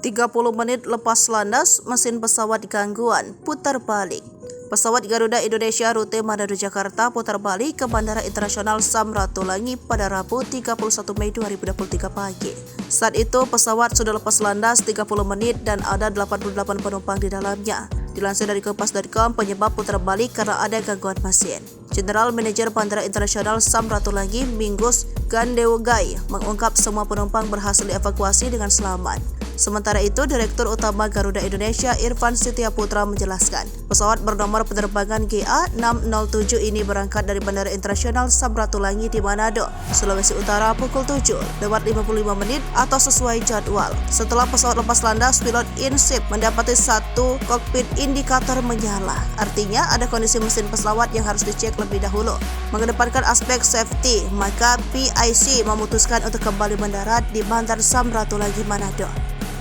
30 menit lepas landas, mesin pesawat gangguan, putar balik. Pesawat Garuda Indonesia rute Manado Jakarta putar balik ke Bandara Internasional Samratulangi pada Rabu 31 Mei 2023 pagi. Saat itu pesawat sudah lepas landas 30 menit dan ada 88 penumpang di dalamnya. Dilansir dari Kompas.com, penyebab putar balik karena ada gangguan mesin. General Manager Bandara Internasional Samratulangi, Mingus Gandewogai, mengungkap semua penumpang berhasil dievakuasi dengan selamat. Sementara itu, Direktur Utama Garuda Indonesia Irfan Setiaputra menjelaskan, pesawat bernomor penerbangan GA607 ini berangkat dari Bandara Internasional Samratulangi di Manado, Sulawesi Utara pukul 7:55 atau sesuai jadwal. Setelah pesawat lepas landas, pilot in-seat mendapati satu kokpit indikator menyala. Artinya ada kondisi mesin pesawat yang harus dicek lebih dahulu. Mengedepankan aspek safety, maka PIC memutuskan untuk kembali mendarat di Bandar Samratulangi, Manado.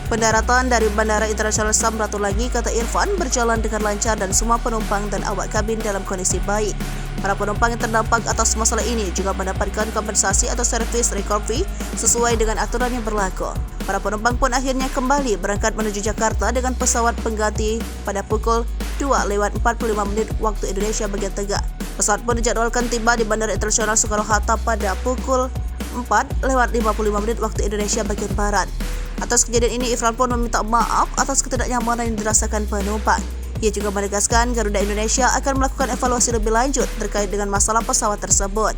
Pendaratan dari Bandara Internasional Samratulangi, kata Irfan, berjalan dengan lancar dan semua penumpang dan awak kabin dalam kondisi baik. Para penumpang yang terdampak atas masalah ini juga mendapatkan kompensasi atau service recovery sesuai dengan aturan yang berlaku. Para penumpang pun akhirnya kembali berangkat menuju Jakarta dengan pesawat pengganti pada pukul 2:45 waktu Indonesia bagian tengah. Pesawat pun dijadwalkan tiba di Bandara Internasional Soekarno-Hatta pada pukul 4:55 waktu Indonesia bagian barat. Atas kejadian ini, Irfan pun meminta maaf atas ketidaknyamanan yang dirasakan penumpang. Ia juga menegaskan Garuda Indonesia akan melakukan evaluasi lebih lanjut terkait dengan masalah pesawat tersebut.